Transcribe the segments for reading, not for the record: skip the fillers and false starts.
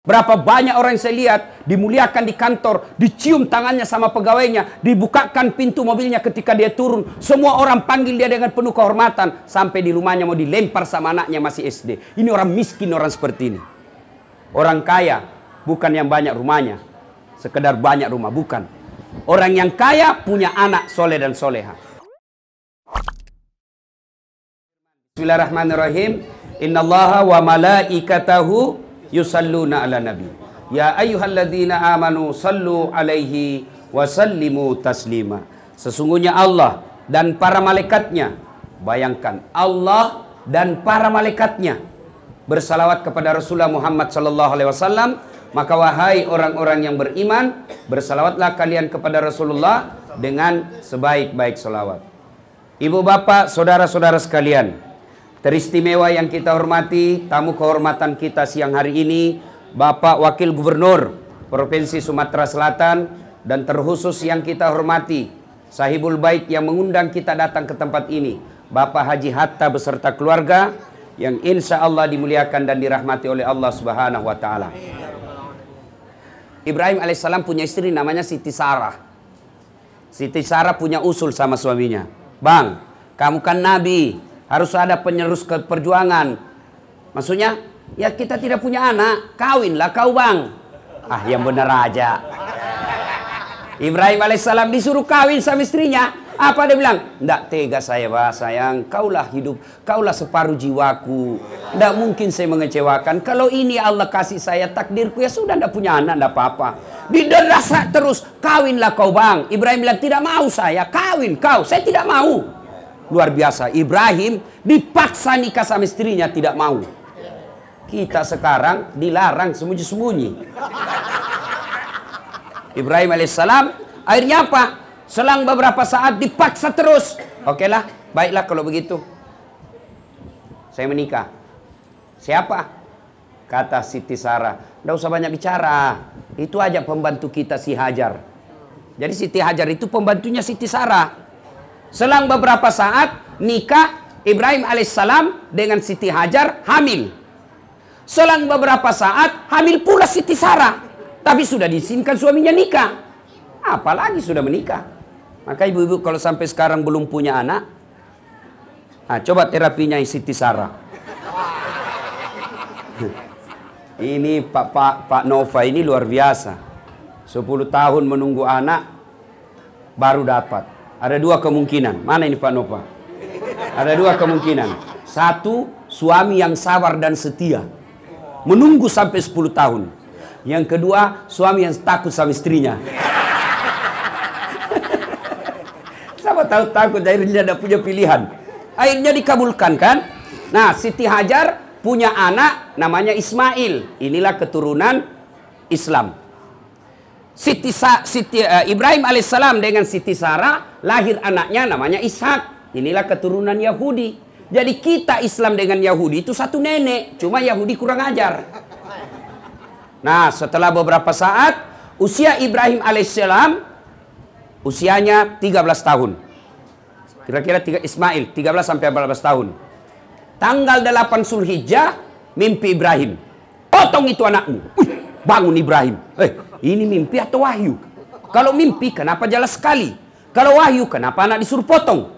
Berapa banyak orang yang saya lihat dimuliakan di kantor, dicium tangannya sama pegawainya, dibukakan pintu mobilnya ketika dia turun. Semua orang panggil dia dengan penuh kehormatan. Sampai di rumahnya mau dilempar sama anaknya masih SD. Ini orang miskin, orang seperti ini. Orang kaya, bukan yang banyak rumahnya. Sekedar banyak rumah, bukan. Orang yang kaya punya anak soleh dan soleha. Bismillahirrahmanirrahim. Innallaha wa malaikatahu yusalluna ala nabi. Ya ayyuhalladzina amanu sallu alaihi wa sallimu taslima. Sesungguhnya Allah dan para malaikatnya, bayangkan, Allah dan para malaikatnya bersalawat kepada Rasulullah Muhammad sallallahu alaihi wasallam. Maka wahai orang-orang yang beriman, bersalawatlah kalian kepada Rasulullah dengan sebaik-baik salawat. Ibu bapak, saudara-saudara sekalian, teristimewa yang kita hormati, tamu kehormatan kita siang hari ini, Bapak Wakil Gubernur Provinsi Sumatera Selatan, dan terkhusus yang kita hormati, Sahibul Bait yang mengundang kita datang ke tempat ini, Bapak Haji Hatta beserta keluarga, yang insya Allah dimuliakan dan dirahmati oleh Allah Subhanahu wa Ta'ala. Ibrahim alaihissalam punya istri namanya Siti Sarah. Siti Sarah punya usul sama suaminya. Bang, kamu kan Nabi, harus ada penerus ke perjuangan. Maksudnya, ya kita tidak punya anak, kawinlah kau bang. Ah, yang benar aja. Ibrahim alaihissalam disuruh kawin sama istrinya. Apa dia bilang? Nggak tega saya, bah, sayang. Kaulah hidup, kaulah separuh jiwaku. Nggak mungkin saya mengecewakan. Kalau ini Allah kasih saya takdirku, ya sudah, nggak punya anak, nggak apa-apa. Diderasa terus, kawinlah kau bang. Ibrahim bilang, tidak mau saya, kawin kau. Saya tidak mau. Luar biasa, Ibrahim dipaksa nikah sama istrinya, tidak mau. Kita sekarang dilarang sembunyi-sembunyi. Ibrahim alaihissalam akhirnya apa? Selang beberapa saat dipaksa terus. Oke lah, baiklah kalau begitu. Saya menikah. Siapa? Kata Siti Sarah, nggak usah banyak bicara. Itu aja pembantu kita si Hajar. Jadi Siti Hajar itu pembantunya Siti Sarah. Selang beberapa saat nikah, Ibrahim alaihissalam dengan Siti Hajar hamil. Selang beberapa saat hamil pula Siti Sarah. Tapi sudah diizinkan suaminya nikah. Apalagi sudah menikah. Maka ibu-ibu kalau sampai sekarang belum punya anak, nah, coba terapinya Siti Sarah. Ini Pak Nova ini luar biasa. 10 tahun menunggu anak baru dapat. Ada dua kemungkinan. Mana ini Pak Nova? Ada dua kemungkinan. Satu, suami yang sabar dan setia, menunggu sampai 10 tahun. Yang kedua, suami yang takut sama istrinya. Sama tahu takut, akhirnya tidak punya pilihan. Akhirnya dikabulkan kan? Nah, Siti Hajar punya anak namanya Ismail. Inilah keturunan Islam. Ibrahim alaihissalam dengan Siti Sarah lahir anaknya namanya Ishak. Inilah keturunan Yahudi. Jadi kita Islam dengan Yahudi itu satu nenek, cuma Yahudi kurang ajar. Nah, setelah beberapa saat usia Ibrahim alaihissalam usianya 13 tahun. Kira-kira Ismail 13 sampai 14 tahun. Tanggal 8 Zulhijjah mimpi Ibrahim. Potong itu anakmu. Bangun Ibrahim. Ini mimpi atau wahyu? Kalau mimpi, kenapa jelas sekali? Kalau wahyu, kenapa anak disuruh potong?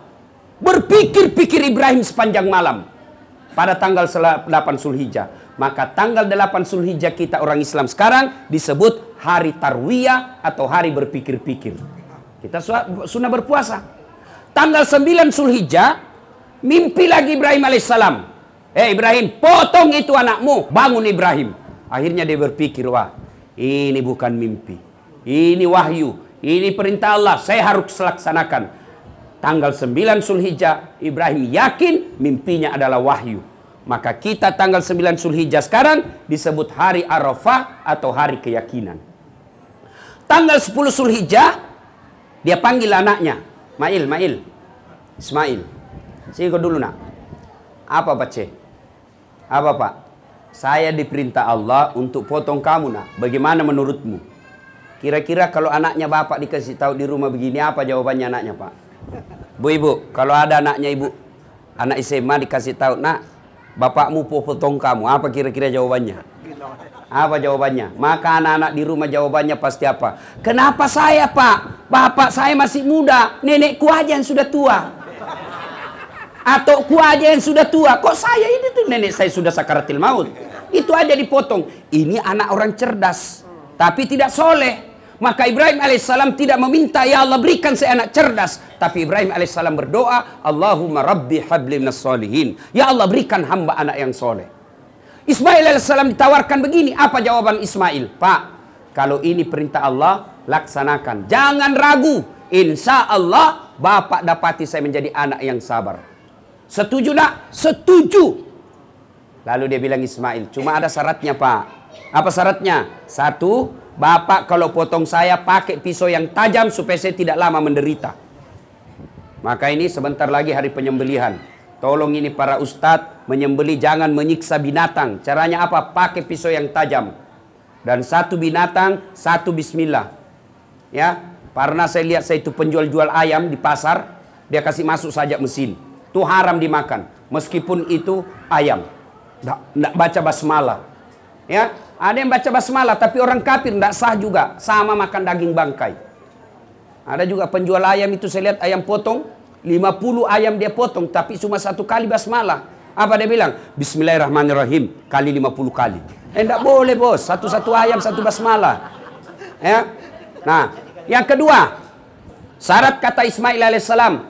Berpikir-pikir Ibrahim sepanjang malam. Pada tanggal 8 Zulhijjah. Maka tanggal 8 Zulhijjah kita orang Islam sekarang disebut hari Tarwiyah atau hari berpikir-pikir. Kita sunnah berpuasa. Tanggal 9 Zulhijjah, mimpi lagi Ibrahim alaihissalam. Ibrahim, potong itu anakmu. Bangun Ibrahim. Akhirnya dia berpikir, wah, ini bukan mimpi, ini wahyu, ini perintah Allah, saya harus laksanakan. Tanggal 9 Zulhijjah, Ibrahim yakin mimpinya adalah wahyu. Maka kita tanggal 9 Zulhijjah sekarang disebut hari Arafah atau hari keyakinan. Tanggal 10 Zulhijjah, dia panggil anaknya, Ismail. Sini kau dulu nak. Apa Pak C? Apa Pak? Saya diperintah Allah untuk potong kamu nak. Bagaimana menurutmu? Kira-kira kalau anaknya bapak dikasih tahu di rumah begini, apa jawabannya anaknya Pak? Bu ibu, kalau ada anaknya ibu, anak SMA dikasih tahu, nak, bapakmu potong kamu, apa kira-kira jawabannya? Apa jawabannya? Maka anak-anak di rumah jawabannya pasti apa? Kenapa saya, Pak? Bapak saya masih muda, nenekku aja yang sudah tua. Atau ku aja yang sudah tua. Kok saya ini tuh nenek saya sudah sakaratil maut. Itu aja dipotong. Ini anak orang cerdas, tapi tidak soleh. Maka Ibrahim alaihissalam tidak meminta, ya Allah berikan saya anak cerdas. Tapi Ibrahim alaihissalam berdoa, Allahumma rabbi habli minas solihin. Ya Allah berikan hamba anak yang soleh. Ismail alaihissalam ditawarkan begini. Apa jawaban Ismail? Pak, kalau ini perintah Allah, laksanakan. Jangan ragu. Insya Allah Bapak dapati saya menjadi anak yang sabar. Setuju nak? Setuju. Lalu dia bilang Ismail, cuma ada syaratnya Pak. Apa syaratnya? Satu, Bapak kalau potong saya pakai pisau yang tajam supaya saya tidak lama menderita. Maka ini sebentar lagi hari penyembelihan. Tolong ini para ustadz, menyembelih jangan menyiksa binatang. Caranya apa? Pakai pisau yang tajam. Dan satu binatang, satu bismillah. Ya, karena saya lihat saya itu penjual-jual ayam di pasar, dia kasih masuk saja mesin. Itu haram dimakan. Meskipun itu ayam. Nggak baca basmalah. Ya, ada yang baca basmalah tapi orang kafir tidak sah juga, sama makan daging bangkai. Ada juga penjual ayam itu saya lihat ayam potong 50 ayam dia potong tapi cuma satu kali basmalah. Apa dia bilang? Bismillahirrahmanirrahim kali 50 kali. Tidak boleh bos, satu-satu ayam satu basmalah. Ya. Nah, yang kedua, syarat kata Ismail alaihissalam,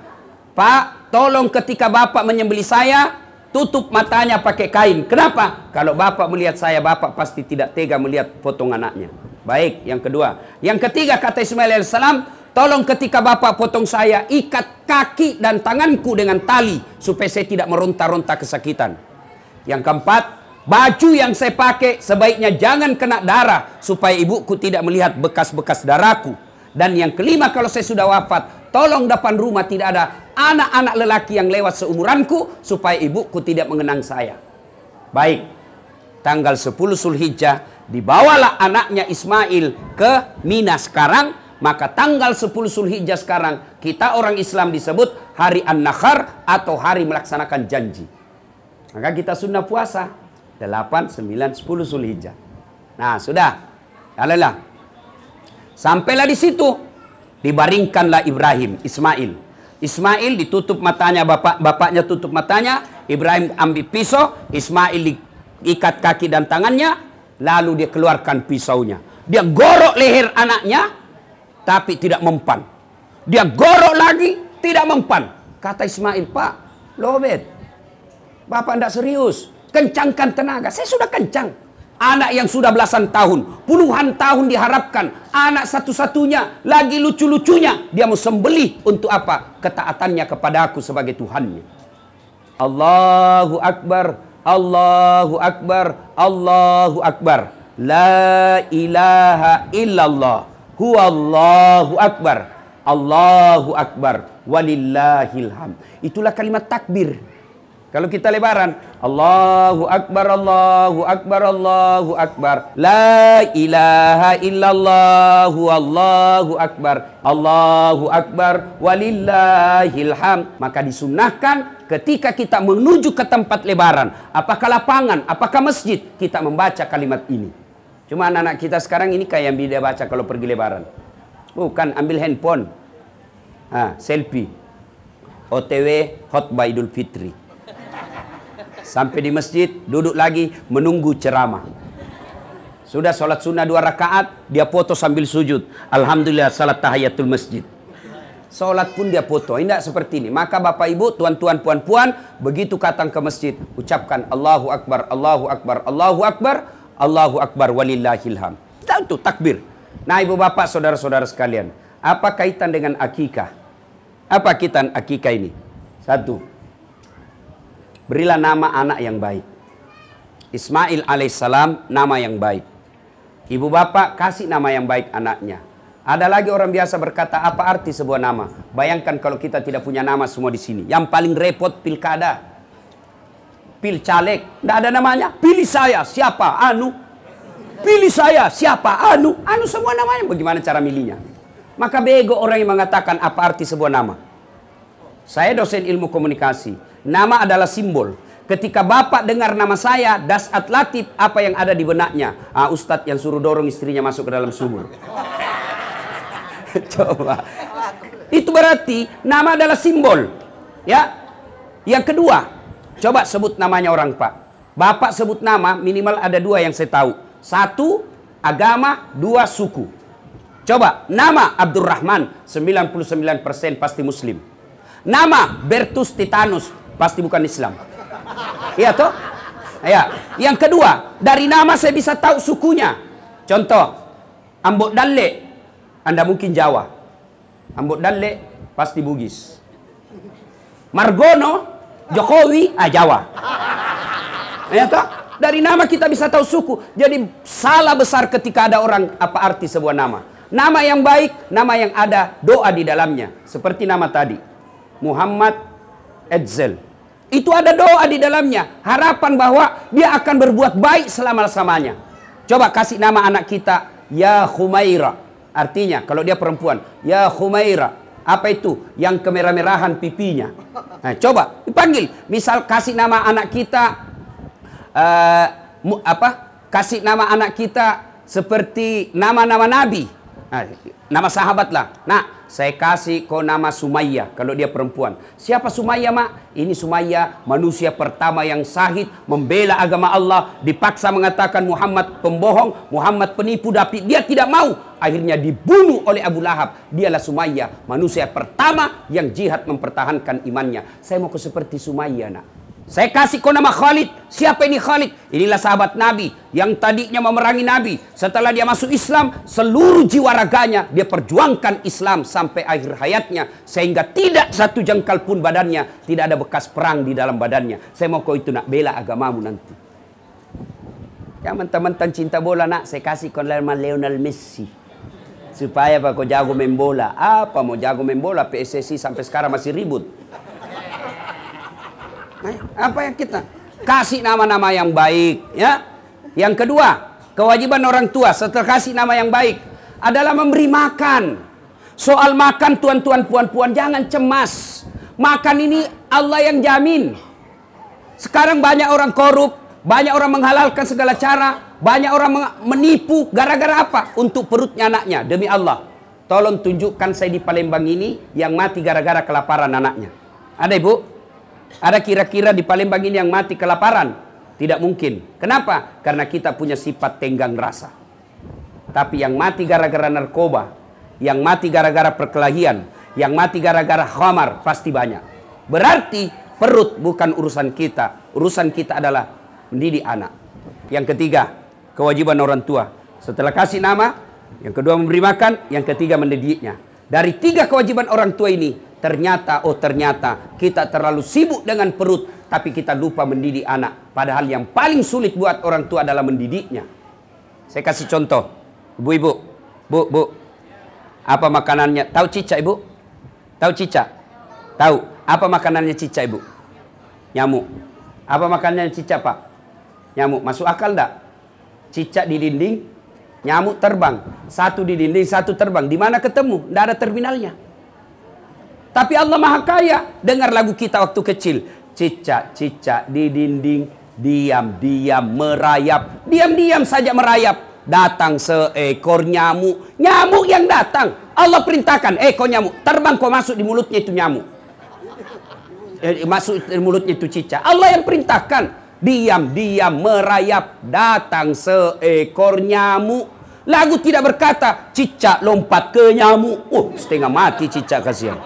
Pak, tolong ketika Bapak menyembelih saya tutup matanya pakai kain. Kenapa? Kalau Bapak melihat saya, Bapak pasti tidak tega melihat potong anaknya. Baik, yang kedua. Yang ketiga kata Ismail alaihissalam, tolong ketika Bapak potong saya, ikat kaki dan tanganku dengan tali supaya saya tidak meronta-ronta kesakitan. Yang keempat, baju yang saya pakai sebaiknya jangan kena darah supaya ibuku tidak melihat bekas-bekas darahku. Dan yang kelima, kalau saya sudah wafat, tolong depan rumah tidak ada anak-anak lelaki yang lewat seumuranku supaya ibuku tidak mengenang saya. Baik, tanggal 10 Zulhijjah dibawalah anaknya Ismail ke Mina sekarang. Maka tanggal 10 Zulhijjah sekarang kita orang Islam disebut hari An-Nakhar atau hari melaksanakan janji. Maka kita sunnah puasa 8, 9, 10 Zulhijjah. Nah sudah, alhamdulillah. Sampailah di situ, dibaringkanlah Ibrahim, Ismail. Ismail ditutup matanya, bapaknya tutup matanya. Ibrahim ambil pisau, Ismail diikat kaki dan tangannya. Lalu dia keluarkan pisaunya. Dia gorok leher anaknya, tapi tidak mempan. Dia gorok lagi, tidak mempan. Kata Ismail, Pak, lobet, Bapak tidak serius. Kencangkan tenaga. Saya sudah kencang. Anak yang sudah belasan tahun, puluhan tahun diharapkan, anak satu-satunya, lagi lucu-lucunya, dia mau sembelih untuk apa? Ketaatannya kepada aku sebagai Tuhannya. Allahu Akbar, Allahu Akbar, Allahu Akbar. La ilaha illallah, huwallahu akbar, Allahu Akbar, walillahil hamd. Itulah kalimat takbir. Kalau kita lebaran, Allahu Akbar, Allahu Akbar, Allahu Akbar. La ilaha illallah, Allahu Akbar, Allahu Akbar, walillahil hamd. Maka disunnahkan ketika kita menuju ke tempat lebaran, apakah lapangan, apakah masjid, kita membaca kalimat ini. Cuma anak-anak kita sekarang ini kayak yang dia baca kalau pergi lebaran. Bukan, ambil handphone. Selfie. OTW khutbah Idul Fitri. Sampai di masjid, duduk lagi menunggu ceramah. Sudah sholat sunnah 2 rakaat, dia foto sambil sujud. Alhamdulillah salat tahiyatul masjid. Sholat pun dia foto. Tidak seperti ini. Maka bapak ibu, tuan-tuan, puan-puan, begitu datang ke masjid, ucapkan Allahu Akbar, Allahu Akbar, Allahu Akbar, Allahu Akbar, walillahil hamd. Itu takbir. Nah ibu bapak, saudara-saudara sekalian, apa kaitan dengan akikah? Apa kaitan akikah ini? Satu, berilah nama anak yang baik. Ismail alaihissalam nama yang baik. Ibu bapak kasih nama yang baik anaknya. Ada lagi orang biasa berkata, apa arti sebuah nama? Bayangkan kalau kita tidak punya nama semua di sini. Yang paling repot pilkada, pil caleg, tidak ada namanya. Pilih saya, siapa? Anu. Pilih saya, siapa? Anu. Anu semua namanya. Bagaimana cara milihnya? Maka bego orang yang mengatakan apa arti sebuah nama. Saya dosen ilmu komunikasi. Nama adalah simbol. Ketika bapak dengar nama saya, Dasat Latif, apa yang ada di benaknya? Ustadz yang suruh dorong istrinya masuk ke dalam sumur. Coba. Itu berarti nama adalah simbol. Ya. Yang kedua, coba sebut namanya orang Pak. Bapak sebut nama, minimal ada 2 yang saya tahu. 1, agama, 2, suku. Coba, nama Abdurrahman, 99% pasti Muslim. Nama Bertus Titanus, pasti bukan Islam. Iya toh? Ya. Yang kedua, dari nama saya bisa tahu sukunya. Contoh, Ambok Dalle, Anda mungkin Jawa. Ambok Dalle, pasti Bugis. Margono, Jokowi, Jawa. Ya toh? Dari nama kita bisa tahu suku. Jadi salah besar ketika ada orang apa arti sebuah nama. Nama yang baik, nama yang ada doa di dalamnya. Seperti nama tadi, Muhammad Edzel. Itu ada doa di dalamnya. Harapan bahwa dia akan berbuat baik selama-lamanya. Coba kasih nama anak kita, Ya Khumaira. Artinya, kalau dia perempuan, Ya Khumaira. Apa itu? Yang kemerah-merahan pipinya. Nah, coba dipanggil. Misal kasih nama anak kita, kasih nama anak kita seperti nama-nama nabi. Nah, nama sahabat lah. Nah, saya kasih kau nama Sumayyah kalau dia perempuan. Siapa Sumayyah, Mak? Ini Sumayyah, manusia pertama yang syahid membela agama Allah, dipaksa mengatakan Muhammad pembohong, Muhammad penipu, tapi dia tidak mau. Akhirnya dibunuh oleh Abu Lahab. Dialah Sumayyah, manusia pertama yang jihad mempertahankan imannya. Saya mau seperti Sumayyah, nak. Saya kasih kau nama Khalid. Siapa ini Khalid? Inilah sahabat Nabi yang tadinya memerangi Nabi. Setelah dia masuk Islam, seluruh jiwa raganya dia perjuangkan Islam sampai akhir hayatnya, sehingga tidak satu jengkal pun badannya tidak ada bekas perang di dalam badannya. Saya mau kau itu nak bela agamamu nanti. Ya mentang-mentang cinta bola, nak, saya kasih kau nama Lionel Messi. Supaya kau jago main bola. Apa mau jago main bola? PSSI sampai sekarang masih ribut. Apa yang kita kasih nama-nama yang baik, ya? Yang kedua, kewajiban orang tua setelah kasih nama yang baik adalah memberi makan. Soal makan, tuan-tuan, puan-puan, jangan cemas. Makan ini Allah yang jamin. Sekarang banyak orang korup, banyak orang menghalalkan segala cara, banyak orang menipu gara-gara apa? Untuk perutnya anaknya. Demi Allah, tolong tunjukkan saya di Palembang ini yang mati gara-gara kelaparan anaknya. Ada, Ibu? Ada kira-kira di Palembang ini yang mati kelaparan? Tidak mungkin. Kenapa? Karena kita punya sifat tenggang rasa. Tapi yang mati gara-gara narkoba, yang mati gara-gara perkelahian, yang mati gara-gara khamar, pasti banyak. Berarti perut bukan urusan kita. Urusan kita adalah mendidik anak. Yang ketiga, kewajiban orang tua. Setelah kasih nama, yang kedua memberi makan, yang ketiga mendidiknya. Dari 3 kewajiban orang tua ini, ternyata kita terlalu sibuk dengan perut, tapi kita lupa mendidik anak. Padahal yang paling sulit buat orang tua adalah mendidiknya. Saya kasih contoh. Ibu-ibu, Bu, apa makanannya? Tahu cicak, Ibu? Tahu cicak? Tahu. Apa makanannya cicak, Ibu? Nyamuk. Apa makanannya cicak, Pak? Nyamuk. Masuk akal enggak? Cicak di dinding, nyamuk terbang. Satu di dinding, satu terbang. Di mana ketemu? Enggak ada terminalnya. Tapi Allah Maha Kaya. Dengar lagu kita waktu kecil. Cicak-cicak di dinding, diam-diam merayap. Diam-diam saja merayap. Datang seekor nyamuk. Nyamuk yang datang. Allah perintahkan, kau nyamuk, terbang kau masuk di mulutnya itu nyamuk. Masuk di mulutnya itu cicak. Allah yang perintahkan. Diam-diam merayap. Datang seekor nyamuk. Lagu tidak berkata, cicak lompat ke nyamuk. Setengah mati cicak, kasihan.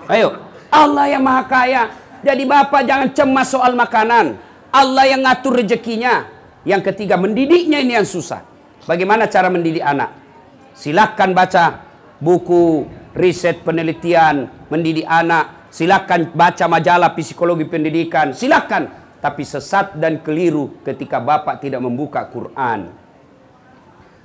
Ayo, Allah yang Maha Kaya. Jadi bapak jangan cemas soal makanan. Allah yang ngatur rezekinya. Yang ketiga, mendidiknya ini yang susah. Bagaimana cara mendidik anak? Silahkan baca buku riset penelitian mendidik anak. Silahkan baca majalah psikologi pendidikan. Silahkan. Tapi sesat dan keliru ketika bapak tidak membuka Quran.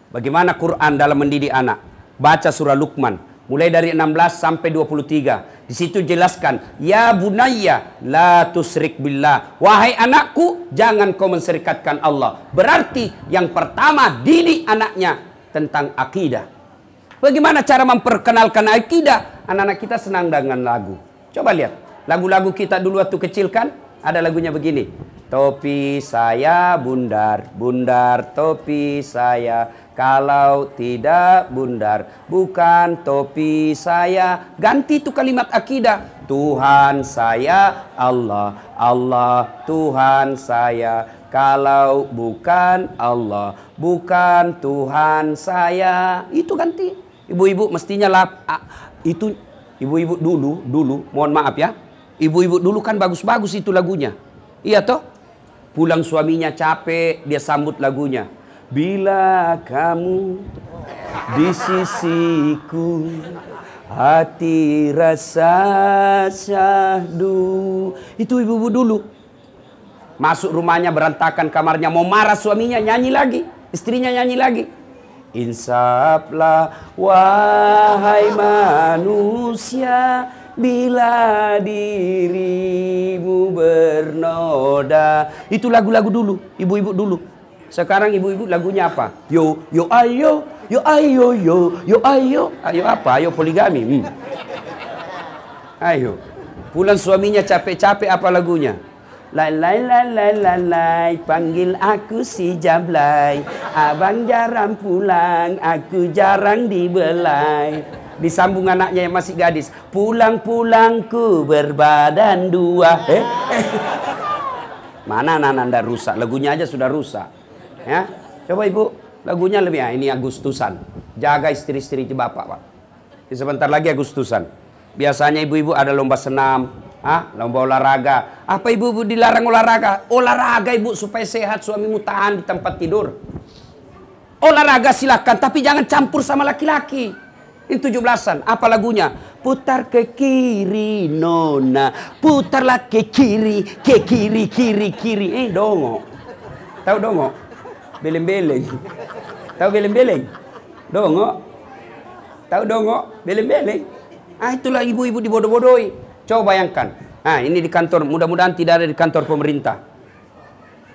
Bagaimana Quran dalam mendidik anak? Baca surah Luqman. Mulai dari 16 sampai 23. Di situ jelaskan, ya bunayya la tusyrik billah. Wahai anakku, jangan kau menserikatkan Allah. Berarti yang pertama didik anaknya tentang akidah. Bagaimana cara memperkenalkan akidah? Anak-anak kita senang dengan lagu. Coba lihat, lagu-lagu kita dulu waktu kecil kan ada lagunya begini. topi saya bundar, bundar topi saya. Kalau tidak bundar, bukan topi saya. Ganti itu kalimat akidah. Tuhan saya Allah, Allah Tuhan saya. Kalau bukan Allah, bukan Tuhan saya. Itu ganti. Ibu-ibu mestinya itu ibu-ibu dulu, mohon maaf ya. Ibu-ibu dulu kan bagus-bagus itu lagunya. Iya toh? Pulang suaminya capek, dia sambut lagunya. Bila kamu di sisiku, hati rasa syahdu. Itu ibu-ibu dulu. Masuk rumahnya berantakan kamarnya, mau marah suaminya, nyanyi lagi. Istrinya nyanyi lagi. Insaflah wahai manusia, bila dirimu bernoda. Itu lagu-lagu dulu, ibu-ibu dulu. Sekarang ibu-ibu lagunya apa? Yo, yo ayo, yo ayo, yo ayo. Ayo apa? Ayo poligami. Ayo. Pulang suaminya capek-capek, apa lagunya? Lai lai lai lai lai lai, panggil aku si Jablay. Abang jarang pulang, aku jarang dibelai. Disambung anaknya yang masih gadis. Pulang-pulangku berbadan dua. Mana anak-anak rusak? Lagunya aja sudah rusak. Ya, coba ibu, lagunya lebih. Ini Agustusan. Jaga istri-istri bapak, Pak. Sebentar lagi Agustusan. Biasanya ibu-ibu ada lomba senam, lomba olahraga. Apa ibu-ibu dilarang olahraga? Olahraga ibu supaya sehat, suamimu tahan di tempat tidur. Olahraga silakan, tapi jangan campur sama laki-laki. Ini 17-an. Apa lagunya? Putar ke kiri nona, putarlah ke kiri, kiri. Dongo. Tahu dongo? Beleng-beleng. Tahu beleng-beleng? Dongo. Tahu dongo? Beleng-beleng. Itulah ibu-ibu dibodoh-bodohi. Coba bayangkan. Ini di kantor, mudah-mudahan tidak ada di kantor pemerintah.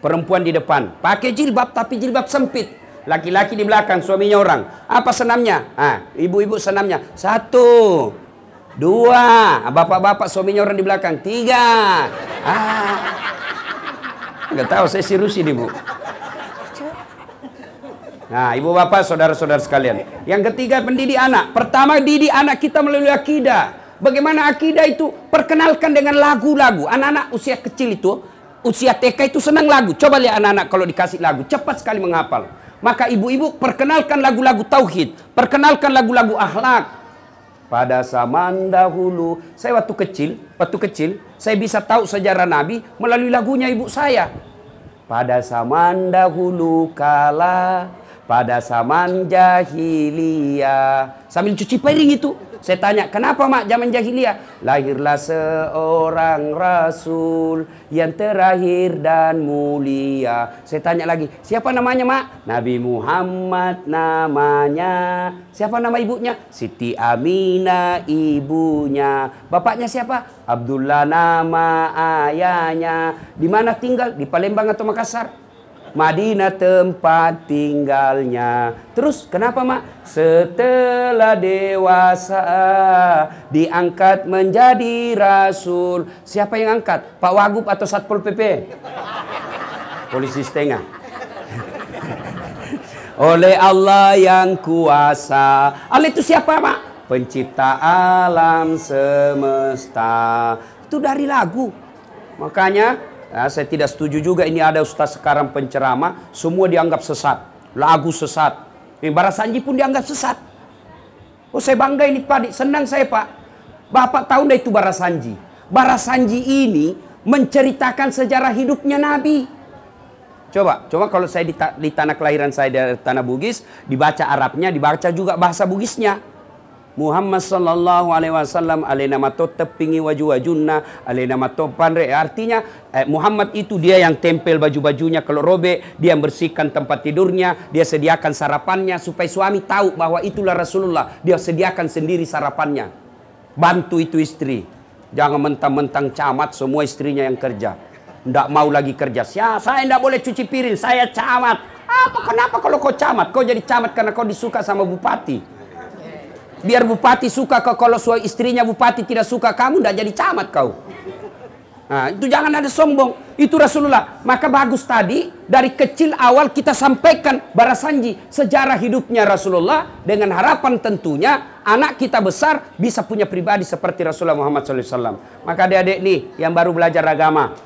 Perempuan di depan, pakai jilbab tapi jilbab sempit. Laki-laki di belakang, suaminya orang. Apa senamnya? Ibu-ibu senamnya. 1, 2. Bapak-bapak suaminya orang di belakang. 3. Nggak tahu, saya serius ini, Bu. Nah, ibu bapak, saudara-saudara sekalian. Yang ketiga, pendidik anak. Pertama, didik anak kita melalui akidah. Bagaimana akidah itu? Perkenalkan dengan lagu-lagu. Anak-anak usia kecil itu, usia TK itu senang lagu. Coba lihat anak-anak kalau dikasih lagu, cepat sekali menghafal. Maka ibu-ibu perkenalkan lagu-lagu tauhid. Perkenalkan lagu-lagu akhlak. Pada zaman dahulu, saya waktu kecil, saya bisa tahu sejarah Nabi melalui lagunya ibu saya. Pada zaman dahulu kala, pada zaman jahiliyah. Sambil cuci piring itu. Saya tanya, kenapa mak zaman jahiliyah? Lahirlah seorang rasul yang terakhir dan mulia. Saya tanya lagi, siapa namanya mak? Nabi Muhammad namanya. Siapa nama ibunya? Siti Aminah ibunya. Bapaknya siapa? Abdullah nama ayahnya. Di mana tinggal? Di Palembang atau Makassar? Madinah tempat tinggalnya. Terus kenapa mak? Setelah dewasa diangkat menjadi rasul. Siapa yang angkat? Pak Wagub atau Satpol PP? Polisi setengah. Oleh Allah yang kuasa. Allah itu siapa mak? Pencipta alam semesta. Itu dari lagu. Makanya saya tidak setuju juga ini ada ustaz sekarang penceramah, semua dianggap sesat. Lagu sesat. Bara Sanji pun dianggap sesat. Oh saya bangga ini Pak, senang saya Pak. Bapak tahu enggak itu Bara Sanji? Bara Sanji ini menceritakan sejarah hidupnya Nabi. Coba kalau saya di tanah kelahiran saya dari tanah Bugis, dibaca Arabnya, dibaca juga bahasa Bugisnya. Muhammad sallallahu alaihi wasallam alaina mato tepingi waju-wajunna alaina mato pandre. Artinya Muhammad itu dia yang tempel baju-bajunya kalau robek, dia bersihkan tempat tidurnya, dia sediakan sarapannya supaya suami tahu bahwa itulah Rasulullah. Dia sediakan sendiri sarapannya. Bantu itu istri. Jangan mentang-mentang camat semua istrinya yang kerja. Nggak mau lagi kerja. Saya nggak boleh cuci piring, saya camat. Kenapa kalau kau camat? Kau jadi camat karena kau disuka sama bupati. Biar bupati suka kau, kalau istrinya bupati tidak suka kamu, tidak jadi camat kau. Nah, itu jangan ada sombong. Itu Rasulullah. Maka bagus tadi dari kecil awal kita sampaikan Barasanji sejarah hidupnya Rasulullah dengan harapan tentunya anak kita besar bisa punya pribadi seperti Rasulullah Muhammad SAW. Maka adik-adik nih yang baru belajar agama,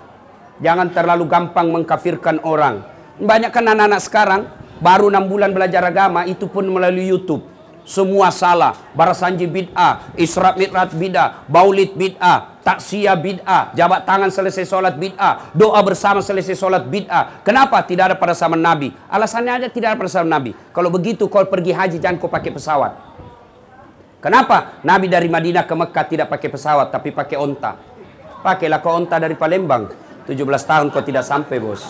jangan terlalu gampang mengkafirkan orang. Banyak kan anak-anak sekarang baru 6 bulan belajar agama itu pun melalui YouTube. Semua salah. Barasanji bid'ah, Isra Mi'raj bid'ah, Maulid bid'ah, taksiyah bid'ah, jabat tangan selesai sholat bid'ah, doa bersama selesai sholat bid'ah. Kenapa? Tidak ada pada zaman Nabi. Alasannya aja tidak ada pada zaman Nabi. Kalau begitu kau pergi haji jangan kau pakai pesawat. Kenapa? Nabi dari Madinah ke Mekah tidak pakai pesawat tapi pakai onta. Pakailah kau onta dari Palembang. 17 tahun kau tidak sampai, bos.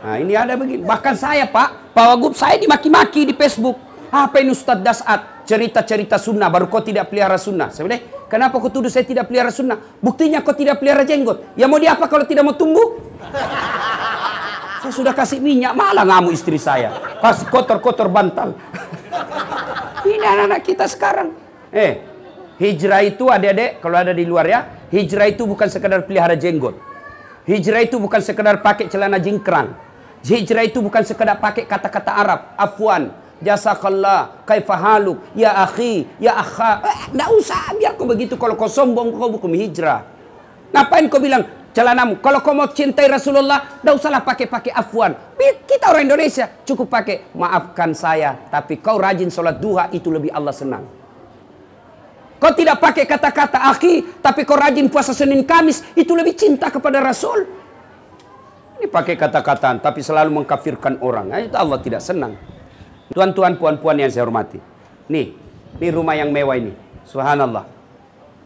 Nah, ini ada begini. Bahkan saya, Pak Wagub, saya dimaki-maki di Facebook. Apa ini Ustadz Dasat? Cerita-cerita sunnah, baru kau tidak pelihara sunnah. Sebenarnya, kenapa kau tuduh saya tidak pelihara sunnah? Buktinya kau tidak pelihara jenggot. Ya mau diapa kalau tidak mau tumbuh? Saya sudah kasih minyak, malah ngamuk istri saya. Kasih kotor-kotor bantal. Ini anak-anak kita sekarang. Hijrah itu adik-adik, kalau ada di luar ya, hijrah itu bukan sekedar pelihara jenggot. Hijrah itu bukan sekedar pakai celana jingkrang. Hijrah itu bukan sekedar pakai kata-kata Arab. Afwan, jazakallah, kaifahaluk, ya akhi, ya akha. Nggak usah, biar kau begitu. Kalau kau sombong, kau bukan hijrah. Ngapain kau bilang celanamu? Kalau kau mau cintai Rasulullah, nggak usahlah pakai afwan. Kita orang Indonesia cukup pakai maafkan saya, tapi kau rajin sholat duha, itu lebih Allah senang. Kau tidak pakai kata-kata akhi, tapi kau rajin puasa Senin Kamis, itu lebih cinta kepada Rasul. Ini pakai kata-kataan, tapi selalu mengkafirkan orang. Nah, itu Allah tidak senang. Tuan-tuan, puan-puan yang saya hormati. Nih rumah yang mewah ini. Subhanallah.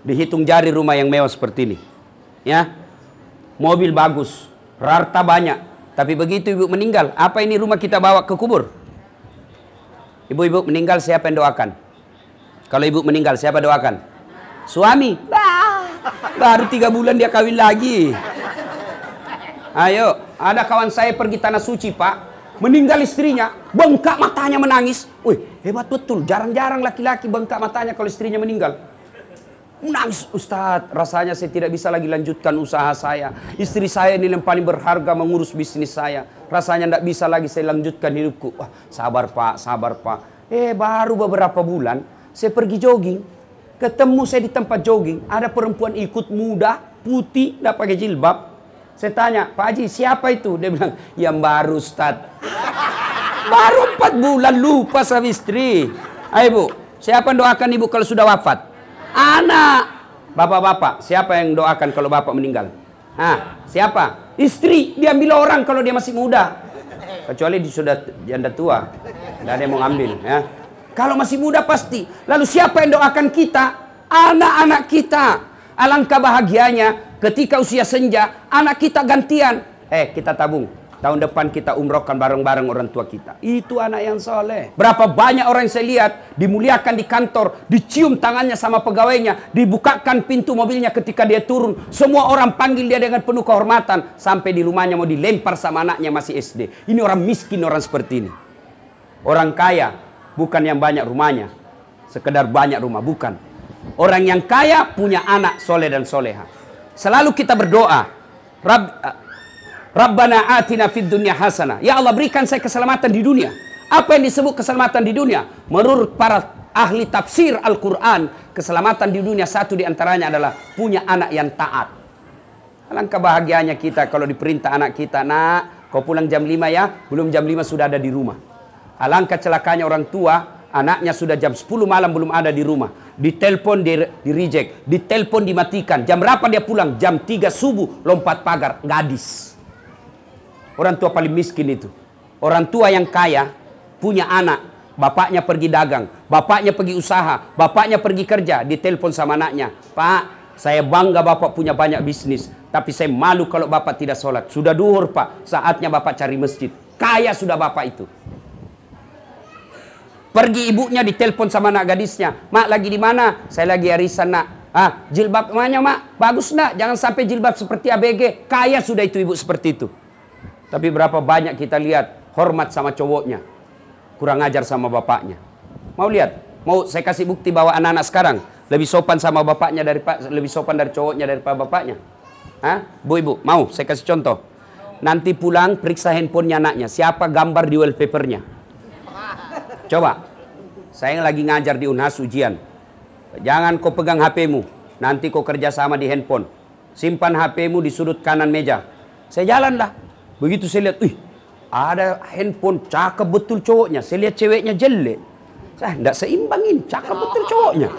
Dihitung jari rumah yang mewah seperti ini. Ya. Mobil bagus, harta banyak. Tapi begitu ibu meninggal, apa ini rumah kita bawa ke kubur? Ibu-ibu meninggal, siapa yang doakan? Kalau ibu meninggal, siapa doakan? Suami. Baru 3 bulan dia kawin lagi. Ayo, ada kawan saya pergi tanah suci, Pak. Meninggal istrinya, bengkak matanya menangis. Wih, hebat betul. Jarang-jarang laki-laki bengkak matanya kalau istrinya meninggal. Menangis, Ustadz, rasanya saya tidak bisa lagi lanjutkan usaha saya. Istri saya ini yang paling berharga mengurus bisnis saya. Rasanya tidak bisa lagi saya lanjutkan hidupku. Wah, sabar Pak, sabar Pak. Baru beberapa bulan, saya pergi jogging. Ketemu saya di tempat jogging, ada perempuan ikut muda, putih, tidak pakai jilbab. Saya tanya, Pak Haji, siapa itu? Dia bilang, yang baru Ustadz. Baru 4 bulan lupa sama istri. Ayo Bu, siapa yang doakan ibu kalau sudah wafat? Anak. Bapak-bapak, siapa yang doakan kalau bapak meninggal? Siapa? Istri, diambil orang kalau dia masih muda. Kecuali dia sudah janda tua. Tidak ada yang mau ngambil. Ya. Kalau masih muda pasti. Lalu siapa yang doakan kita? Anak-anak kita. Alangkah bahagianya ketika usia senja, anak kita gantian. Kita tabung. Tahun depan kita umrohkan bareng-bareng orang tua kita. Itu anak yang soleh. Berapa banyak orang yang saya lihat dimuliakan di kantor, dicium tangannya sama pegawainya, dibukakan pintu mobilnya ketika dia turun. Semua orang panggil dia dengan penuh kehormatan. Sampai di rumahnya mau dilempar sama anaknya masih SD. Ini orang miskin, orang seperti ini. Orang kaya, bukan yang banyak rumahnya. Sekedar banyak rumah, bukan. Orang yang kaya punya anak soleh dan soleha. Selalu kita berdoa, Rabbana atina fid dunya hasanah. Ya Allah, berikan saya keselamatan di dunia. Apa yang disebut keselamatan di dunia? Menurut para ahli tafsir Al-Quran, keselamatan di dunia satu di antaranya adalah punya anak yang taat. Alangkah bahagianya kita kalau diperintah anak kita, nak, kau pulang jam 5 ya, belum jam 5 sudah ada di rumah. Alangkah celakanya orang tua, anaknya sudah jam 10 malam belum ada di rumah. Ditelepon di reject, ditelepon dimatikan. Jam berapa dia pulang? Jam 3 subuh, lompat pagar, gadis. Orang tua paling miskin itu. Orang tua yang kaya punya anak, bapaknya pergi dagang, bapaknya pergi usaha, bapaknya pergi kerja, ditelepon sama anaknya, Pak, saya bangga bapak punya banyak bisnis, tapi saya malu kalau bapak tidak sholat. Sudah duhur Pak, saatnya bapak cari masjid. Kaya sudah bapak itu. Pergi ibunya ditelepon sama anak gadisnya, Mak lagi di mana? Saya lagi arisan nak. Jilbab mana Mak? Bagus nak, jangan sampai jilbab seperti ABG. Kaya sudah itu ibu seperti itu. Tapi berapa banyak kita lihat hormat sama cowoknya, kurang ajar sama bapaknya. Mau lihat? Mau saya kasih bukti bahwa anak-anak sekarang lebih sopan sama bapaknya lebih sopan dari cowoknya daripada bapaknya. Hah? Bu, ibu, mau saya kasih contoh. Nanti pulang periksa handphonenya anaknya. Siapa gambar di wallpapernya? Coba. Saya lagi ngajar di Unhas ujian. Jangan kau pegang HP-mu. Nanti kau kerja sama di handphone. Simpan HP-mu di sudut kanan meja. Saya jalan lah. Begitu saya lihat, ada handphone cakep betul cowoknya. Saya lihat ceweknya jelek. Saya tidak seimbangin, cakep betul cowoknya.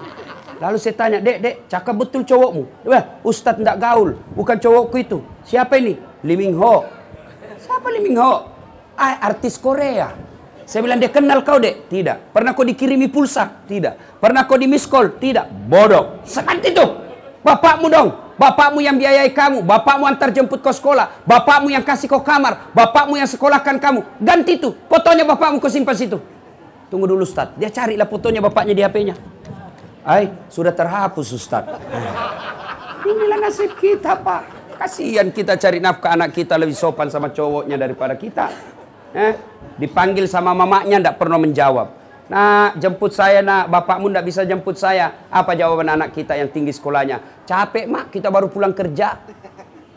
Lalu saya tanya, dek, cakep betul cowokmu. Wah, Ustadz tidak gaul, bukan cowokku itu. Siapa ini? Lee Min Ho. Siapa Lee Min Ho? Artis Korea. Saya bilang, dia kenal kau, dek? Tidak. Pernah kau dikirimi pulsa? Tidak. Pernah kau di miss call? Tidak. Bodoh. Seperti itu. Bapakmu dong. Bapakmu yang biayai kamu. Bapakmu antar jemput kau sekolah. Bapakmu yang kasih kau kamar. Bapakmu yang sekolahkan kamu. Ganti itu. Fotonya bapakmu kau simpan situ. Tunggu dulu, Ustaz. Dia carilah fotonya bapaknya di HP-nya. Sudah terhapus, Ustaz. Inilah nasib kita, Pak. Kasihan kita cari nafkah anak kita lebih sopan sama cowoknya daripada kita. Dipanggil sama mamanya tidak pernah menjawab. Nah, jemput saya nak, bapakmu tidak bisa jemput saya. Apa jawaban anak kita yang tinggi sekolahnya? Capek mak, kita baru pulang kerja.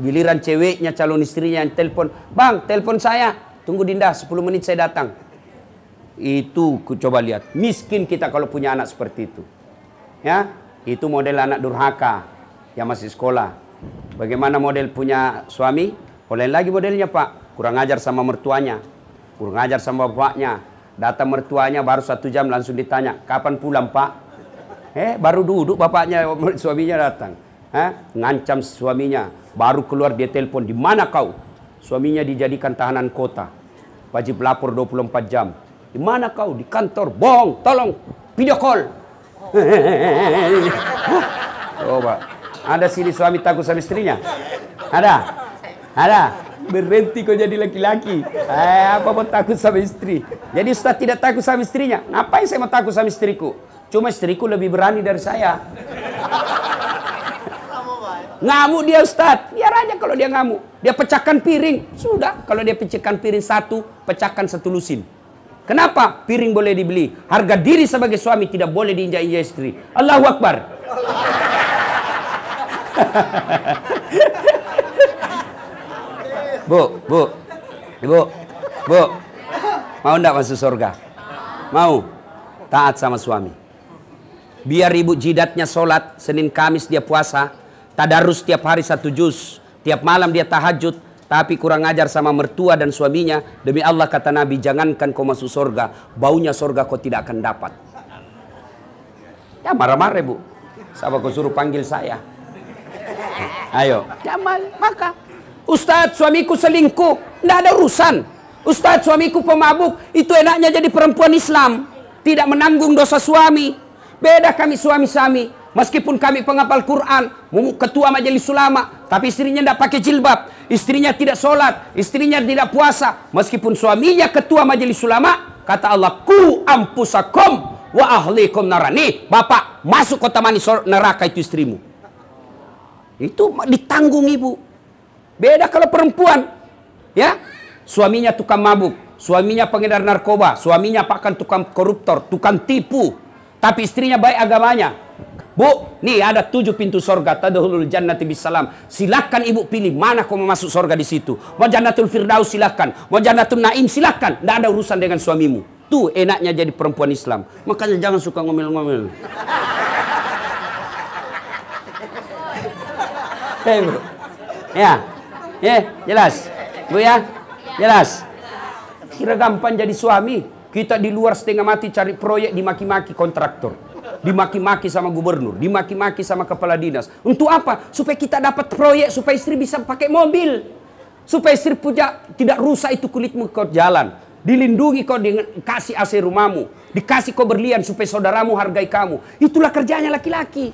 Giliran ceweknya, calon istrinya yang telepon. Bang, telepon saya. Tunggu Dinda, 10 menit saya datang. Itu ku coba lihat. Miskin kita kalau punya anak seperti itu. Ya, itu model anak durhaka yang masih sekolah. Bagaimana model punya suami? Lain lagi modelnya, Pak. Kurang ajar sama mertuanya. Kurang ajar sama bapaknya. Datang mertuanya baru 1 jam langsung ditanya, kapan pulang, Pak? Baru duduk bapaknya, suaminya datang. Ngancam suaminya. Baru keluar dia telepon, di mana kau? Suaminya dijadikan tahanan kota. Wajib lapor 24 jam. Di mana kau? Di kantor. Bohong, tolong video call. Coba. Ada sini suami takut sama istrinya? Ada. Berhenti kau jadi laki-laki. Apa mau takut sama istri? Jadi Ustaz tidak takut sama istrinya. Ngapain saya mau takut sama istriku? Cuma istriku lebih berani dari saya. Ngamuk dia, Ustaz. Biar aja kalau dia ngamuk. Dia pecahkan piring. Sudah. Kalau dia pecahkan piring 1, pecahkan 1 lusin. Kenapa? Piring boleh dibeli. Harga diri sebagai suami tidak boleh diinjak-injak istri. Allahu Akbar. Bu. Mau enggak masuk surga? Mau? Taat sama suami. Biar ibu jidatnya sholat, Senin Kamis dia puasa, tadarus tiap hari 1 juz, tiap malam dia tahajud, tapi kurang ajar sama mertua dan suaminya. Demi Allah kata Nabi, jangankan kau masuk surga, baunya surga kau tidak akan dapat. Ya marah-marah, Bu. Sahabat kau suruh panggil saya. Ayo. Jangan, maka. Ustadz, suamiku selingkuh. Tidak ada urusan. Ustadz, suamiku pemabuk. Itu enaknya jadi perempuan Islam. Tidak menanggung dosa suami. Beda kami suami-suami. Meskipun kami penghafal Quran, ketua majelis ulama, tapi istrinya tidak pakai jilbab. Istrinya tidak sholat. Istrinya tidak puasa. Meskipun suaminya ketua majelis ulama, kata Allah, ku ampusakum wa ahlikum narani. Bapak, masuk kota mani neraka itu istrimu. Itu ditanggung ibu. Beda kalau perempuan, ya, suaminya tukang mabuk, suaminya pengedar narkoba, suaminya bahkan tukang koruptor, tukang tipu, tapi istrinya baik agamanya. Bu, nih ada 7 pintu surga, tadkhulul jannati bisalam. Silakan ibu pilih mana kau mau masuk surga di situ. Mau jannatul firdaus silakan, mau jannatul naim silakan. Tidak ada urusan dengan suamimu. Tuh enaknya jadi perempuan Islam. Makanya jangan suka ngomel-ngomel. Bu. Ya, jelas. Bu ya, jelas. Kira gampang jadi suami. Kita di luar setengah mati cari proyek, dimaki-maki kontraktor. Dimaki-maki sama gubernur. Dimaki-maki sama kepala dinas. Untuk apa? Supaya kita dapat proyek, supaya istri bisa pakai mobil. Supaya istri punya, tidak rusak itu kulitmu kau jalan. Dilindungi kau dengan kasih AC rumahmu. Dikasih kau berlian supaya saudaramu hargai kamu. Itulah kerjanya laki-laki.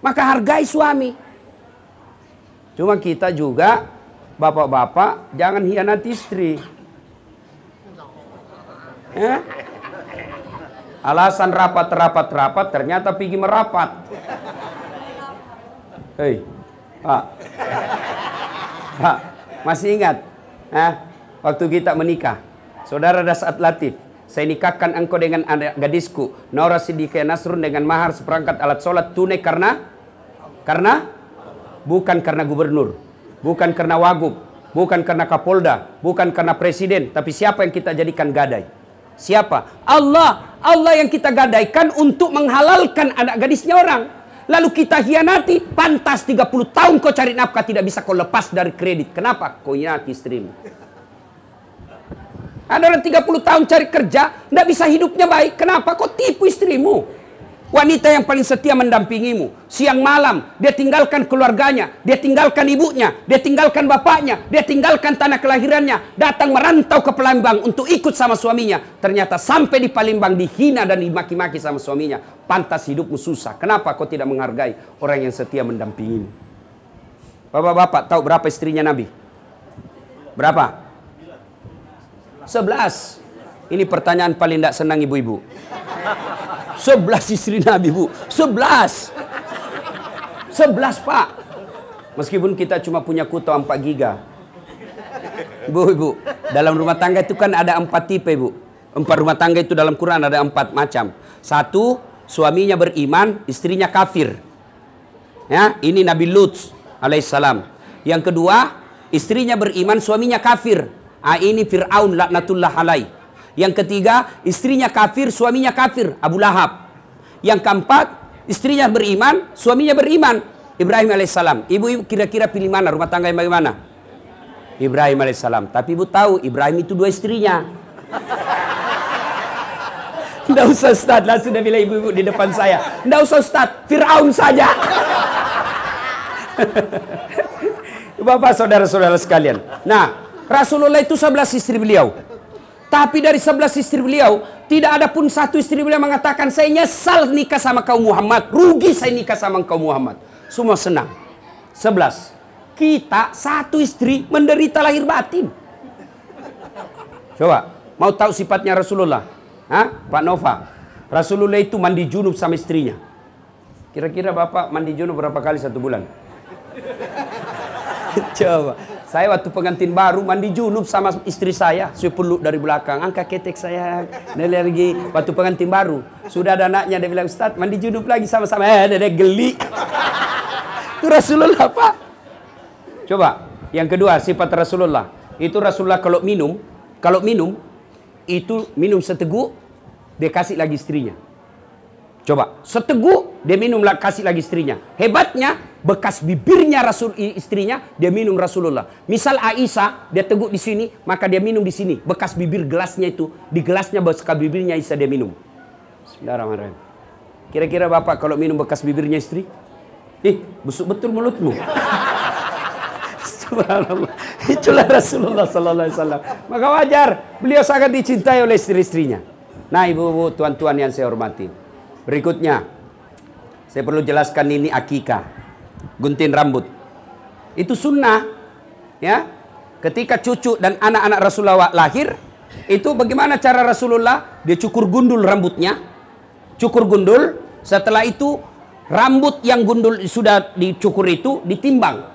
Maka hargai suami. Cuma kita juga, bapak-bapak, jangan hianati istri. Alasan rapat, ternyata pergi merapat. Hei, Pak, masih ingat? Waktu kita menikah, saudara Dasat Latif, saya nikahkan engkau dengan anak gadisku, Nora Siddiqah Nasrun, dengan mahar seperangkat alat sholat tunai karena bukan karena gubernur, bukan karena wagub, bukan karena kapolda, bukan karena presiden, tapi siapa yang kita jadikan gadai? Siapa? Allah. Allah yang kita gadaikan untuk menghalalkan anak gadisnya orang. Lalu kita hianati, pantas 30 tahun kau cari nafkah, tidak bisa kau lepas dari kredit. Kenapa? Kau hianati istrimu. Ada orang 30 tahun cari kerja, tidak bisa hidupnya baik. Kenapa? Kau tipu istrimu. Wanita yang paling setia mendampingimu. Siang malam, dia tinggalkan keluarganya, dia tinggalkan ibunya, dia tinggalkan bapaknya, dia tinggalkan tanah kelahirannya, datang merantau ke Palembang untuk ikut sama suaminya. Ternyata sampai di Palembang dihina dan dimaki-maki sama suaminya. Pantas hidupmu susah. Kenapa kau tidak menghargai orang yang setia mendampingimu? Bapak-bapak tahu berapa istrinya Nabi? Berapa? 11. Ini pertanyaan paling tidak senang ibu-ibu. 11 istri Nabi, Bu. 11. 11, Pak. Meskipun kita cuma punya kuota 4 giga. Ibu, dalam rumah tangga itu kan ada 4 tipe, Bu. 4 rumah tangga itu dalam Quran ada 4 macam. 1, suaminya beriman, istrinya kafir. Ya, ini Nabi Lut alaihissalam. Yang kedua, istrinya beriman, suaminya kafir. Ini Fir'aun laknatullah alaih. Yang ketiga, istrinya kafir, suaminya kafir, Abu Lahab. Yang keempat, istrinya beriman, suaminya beriman, Ibrahim alaihissalam. Ibu kira-kira pilih mana? Rumah tangga yang bagaimana? Ibrahim alaihissalam. Tapi ibu tahu, Ibrahim itu 2 istrinya. Tidak usah Ustaz, langsung dah bilang ibu-ibu di depan saya. Tidak usah Ustaz, Fir'aun saja. Bapak saudara-saudara sekalian. Nah, Rasulullah itu 11 istri beliau. Tapi dari 11 istri beliau, tidak ada pun satu istri beliau mengatakan, saya nyesal nikah sama kau Muhammad. Rugi saya nikah sama kau Muhammad. Semua senang. 11. Kita satu istri menderita lahir batin. Coba, mau tahu sifatnya Rasulullah? Hah? Pak Nova. Rasulullah itu mandi junub sama istrinya. Kira-kira Bapak mandi junub berapa kali 1 bulan? Coba. Saya waktu pengantin baru mandi junub sama istri saya. Saya peluk dari belakang. Angkat ketek saya. Lagi. Waktu pengantin baru. Sudah ada anaknya. Dia bilang, Ustaz mandi junub lagi sama-sama. Dia geli. Itu Rasulullah, Pak. Coba. Yang kedua sifat Rasulullah. Itu Rasulullah kalau minum. Itu minum seteguk. Dia kasih lagi istrinya. Coba. Seteguk. Dia minum kasih lagi istrinya. Hebatnya. Bekas bibirnya istrinya dia minum Rasulullah. Misal Aisyah dia teguk di sini, maka dia minum di sini. Bekas bibir gelasnya itu di gelasnya bekas bibirnya Aisyah dia minum. Bismillahirrahmanirrahim. Kira-kira Bapak kalau minum bekas bibirnya istri? Busuk betul mulutmu. Subhanallah. Itulah Rasulullah sallallahu alaihi wasallam. Maka wajar beliau sangat dicintai oleh istri-istrinya. Nah, ibu-ibu, tuan-tuan yang saya hormati. Berikutnya saya perlu jelaskan ini akikah. Gunting rambut. Itu sunnah. Ya. Ketika cucu dan anak-anak Rasulullah lahir, itu bagaimana cara Rasulullah? Dia cukur gundul rambutnya. Cukur gundul. Setelah itu rambut yang gundul sudah dicukur itu ditimbang.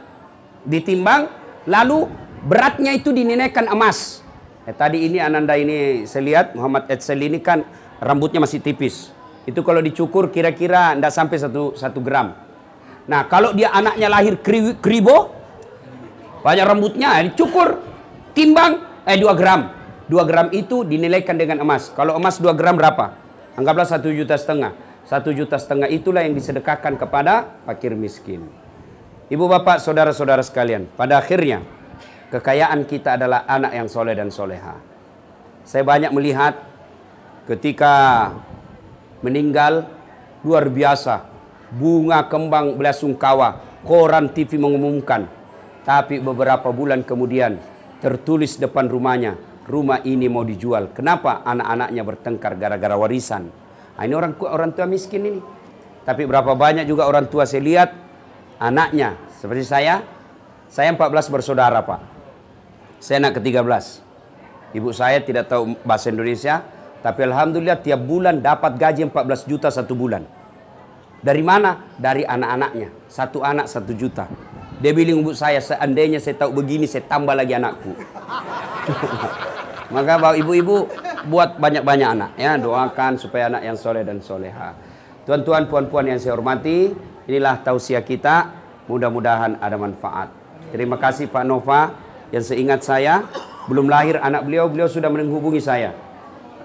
Ditimbang, lalu beratnya itu dinilaikan emas. Tadi ini Ananda ini saya lihat Muhammad Edsel ini kan rambutnya masih tipis. Itu kalau dicukur kira-kira tidak sampai 1 gram. Nah, kalau dia anaknya lahir kribo, banyak rambutnya, dicukur, timbang, 2 gram. 2 gram itu dinilaikan dengan emas. Kalau emas 2 gram berapa? Anggaplah 1,5 juta. 1,5 juta itulah yang disedekahkan kepada fakir miskin. Ibu bapak, saudara-saudara sekalian, pada akhirnya, kekayaan kita adalah anak yang soleh dan soleha. Saya banyak melihat ketika meninggal, luar biasa. Bunga kembang belasungkawa, koran TV mengumumkan. Tapi beberapa bulan kemudian tertulis depan rumahnya, rumah ini mau dijual. Kenapa? Anak-anaknya bertengkar gara-gara warisan. Nah, ini orang tua miskin ini. Tapi berapa banyak juga orang tua saya lihat anaknya seperti saya 14 bersaudara, Pak. Saya anak ke-13. Ibu saya tidak tahu bahasa Indonesia, tapi alhamdulillah tiap bulan dapat gaji 14 juta 1 bulan. Dari mana? Dari anak-anaknya. 1 anak 1 juta. Dia bilang ibu saya, seandainya saya tahu begini, saya tambah lagi anakku. Maka bapak ibu-ibu buat banyak-banyak anak. Ya, doakan supaya anak yang soleh dan soleha. Tuan-tuan, puan-puan yang saya hormati, inilah tausiah kita. Mudah-mudahan ada manfaat. Terima kasih Pak Nova, yang seingat saya belum lahir anak beliau, beliau sudah menghubungi saya.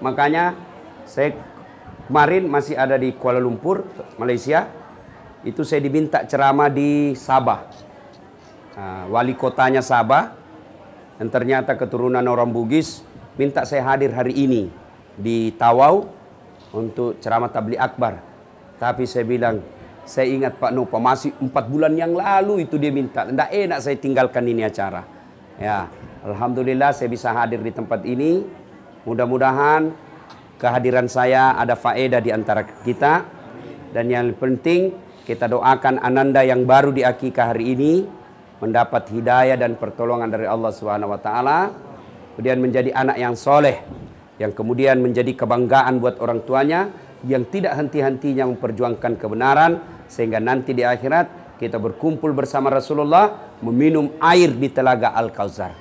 Makanya saya kemarin masih ada di Kuala Lumpur, Malaysia. Itu saya diminta ceramah di Sabah. Nah, wali kotanya Sabah, dan ternyata keturunan orang Bugis, minta saya hadir hari ini di Tawau untuk ceramah tabligh akbar. Tapi saya bilang, saya ingat Pak Nova masih 4 bulan yang lalu itu dia minta. Tidak enak saya tinggalkan ini acara. Ya, alhamdulillah saya bisa hadir di tempat ini. Mudah-mudahan kehadiran saya ada faedah di antara kita. Dan yang penting kita doakan Ananda yang baru diakikah hari ini mendapat hidayah dan pertolongan dari Allah Subhanahu wa taala. Kemudian menjadi anak yang soleh, yang kemudian menjadi kebanggaan buat orang tuanya, yang tidak henti-hentinya memperjuangkan kebenaran, sehingga nanti di akhirat kita berkumpul bersama Rasulullah meminum air di telaga Al-Kautsar.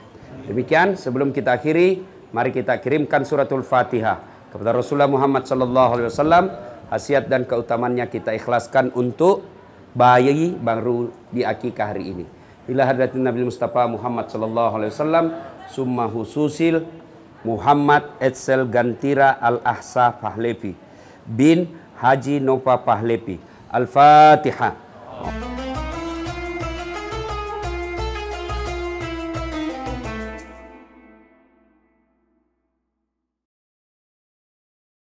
Demikian, sebelum kita akhiri, mari kita kirimkan suratul Fatihah kepada Rasulullah Muhammad sallallahu alaihi wasallam. Khasiat dan keutamannya kita ikhlaskan untuk bayi baru diakikah hari ini. Ila hadratin Nabi Mustafa Muhammad sallallahu alaihi wasallam, summa hususil Muhammad Edsel Gantira Al-Ahsa Pahlevi bin Haji Nova Pahlevi. Al-Fatihah.